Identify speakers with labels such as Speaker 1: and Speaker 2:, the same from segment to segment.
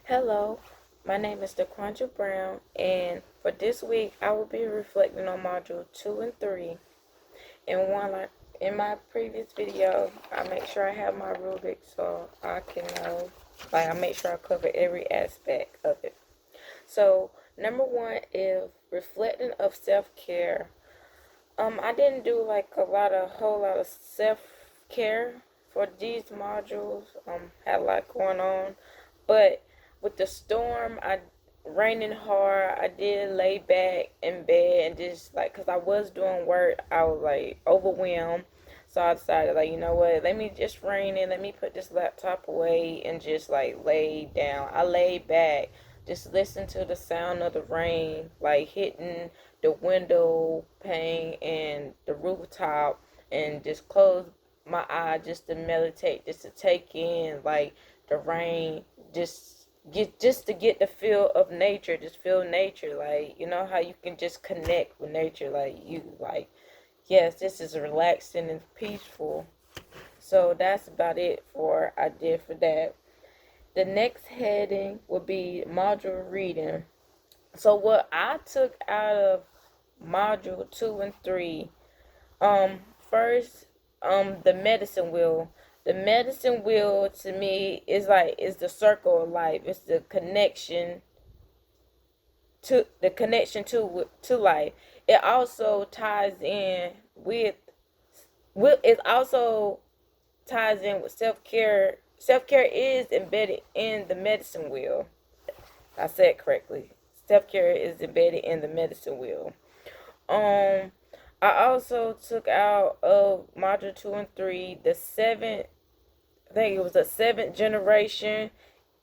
Speaker 1: Hello, my name is DeQuandra Brown, and for this week, I will be reflecting on Module 2 and 3. And one, like in my previous video, I make sure I have my rubric so I can I make sure I cover every aspect of it. So, number one is reflecting of self-care. I didn't do like whole lot of self-care for these modules. Had a lot going on, but with the storm, raining hard. I did lay back in bed and just like, cause I was doing work, I was like overwhelmed. So I decided, like, you know what? Let me just rain in. Let me put this laptop away and just like lay down. I laid back, just listen to the sound of the rain, like hitting the window pane and the rooftop, and just close my eye just to meditate, just to take in like the rain, just to get the feel of nature, just feel nature, like you know how you can just connect with nature, like you like, yes, this is relaxing and peaceful. So that's about it for I did for that. The next heading would be module reading. So what I took out of module 2 and 3, first, the medicine wheel. The medicine wheel to me is the circle of life. It's the connection to life. It also ties in with it also ties in with self-care. Self-care is embedded in the medicine wheel. I said correctly. Self-care is embedded in the medicine wheel. Um, I also took out of module 2 and 3 the seventh. I think it was the seventh generation.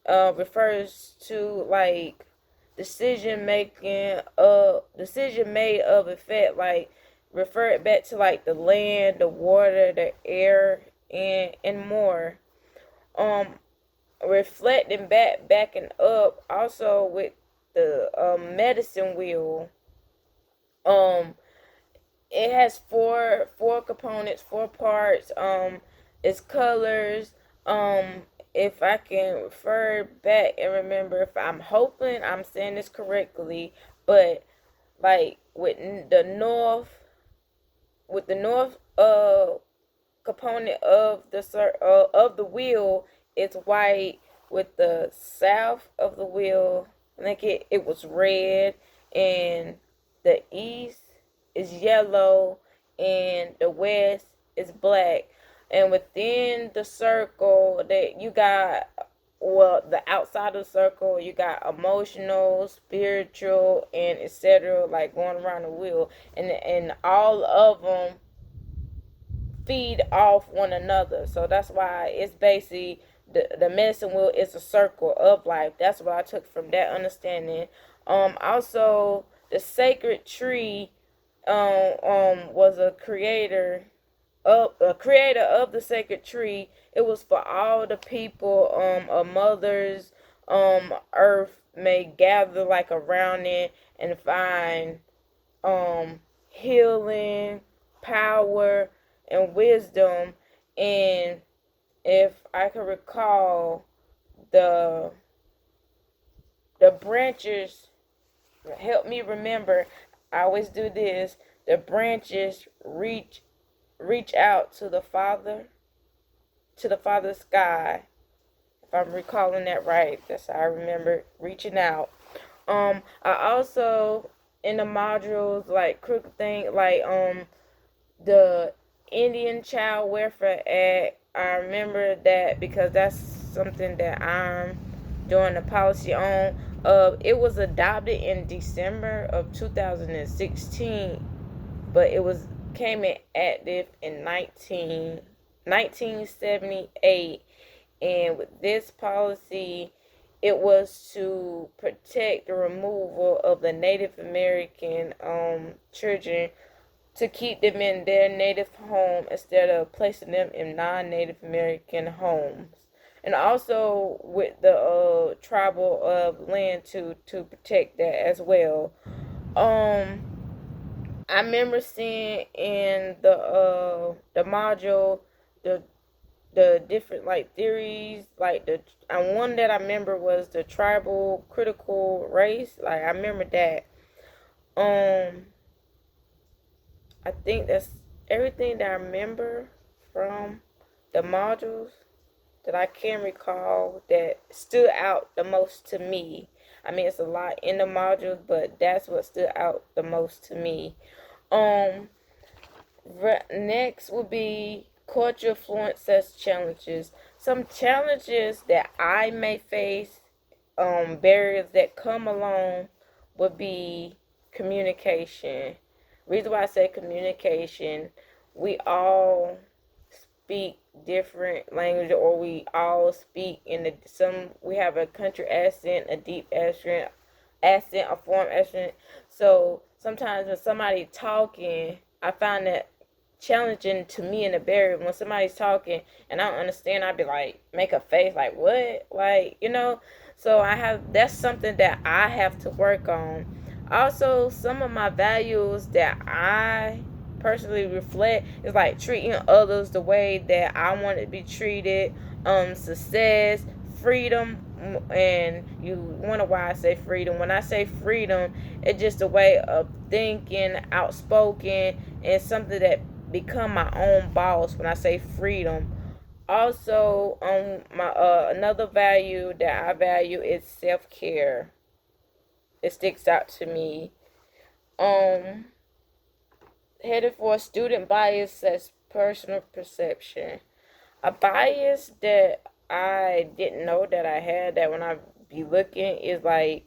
Speaker 1: Refers to like decision made of effect. Like refer it back to like the land, the water, the air, and more. Um, Reflecting backing up also with the medicine wheel. Um, it has four components, four parts. It's colors. If I can refer back and remember, if I'm hoping I'm saying this correctly, but like with the north component of the wheel, it's white. With the south of the wheel, I think it was red, and the east is yellow, and the west is black. And within the circle that you got, well, the outside of the circle, you got emotional, spiritual, and etc. Like going around the wheel, and all of them feed off one another. So that's why it's basically the medicine wheel is a circle of life. That's what I took from that understanding. Also the sacred tree was a creator of the sacred tree. It was for all the people, of mothers, earth may gather like around it and find healing, power, and wisdom. And if I can recall, the the branches help me remember. I always do this. The branches reach out to the Father sky. If I'm recalling that right, that's how I remember reaching out. I also in the modules like crooked thing like the Indian Child Welfare Act. I remember that because that's something that I'm doing a policy on. It was adopted in December of 2016, but it was came in active in 1978. And with this policy, it was to protect the removal of the Native American children, to keep them in their native home instead of placing them in non-Native American homes. And also with the tribal of land to protect that as well. Um, I remember seeing in the module the the different like theories, like the and one that I remember was the tribal critical race. Like I remember that. Um, I think that's everything that I remember from the modules that I can recall that stood out the most to me. I mean, it's a lot in the modules, but that's what stood out the most to me. Um, Next would be culture influences challenges. Some challenges that I may face, barriers that come along would be communication. Reason why I say communication, we all speak different language, or we all speak in we have a country accent, a deep accent, a foreign accent. So sometimes when somebody talking, I find that challenging to me in the barrier. When somebody's talking and I don't understand, I'd be like, make a face like, what? Like, so that's something that I have to work on. Also, some of my values that I personally reflect is like treating others the way that I want to be treated, success, freedom. And you wonder why I say freedom. When I say freedom, it's just a way of thinking, outspoken, and something that become my own boss. When I say freedom, also my another value that I value is self-care. It sticks out to me. um Headed for student bias as personal perception. A bias that I didn't know that I had, that when I be looking, is like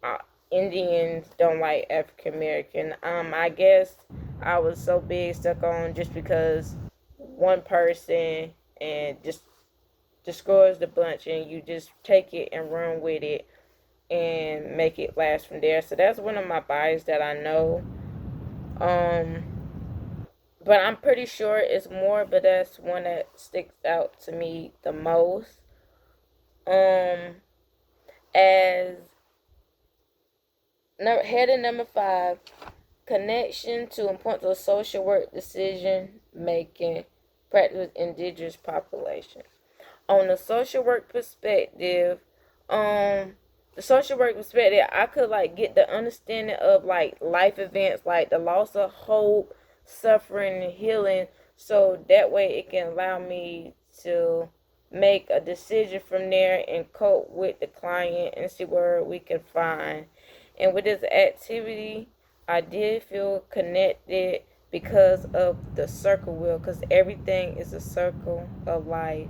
Speaker 1: uh, Indians don't like African American. I guess I was so big stuck on just because one person and just destroys the bunch, and you just take it and run with it and make it last from there. So that's one of my biases that I know. Um, but I'm pretty sure it's more, but that's one that sticks out to me the most. Um, as heading number 5, connection to important to social work decision making practice with indigenous population. On the social work perspective, the social work perspective, I could like get the understanding of like life events, like the loss of hope, suffering, and healing, so that way it can allow me to make a decision from there and cope with the client and see where we can find. And with this activity, I did feel connected because of the circle wheel, because everything is a circle of life.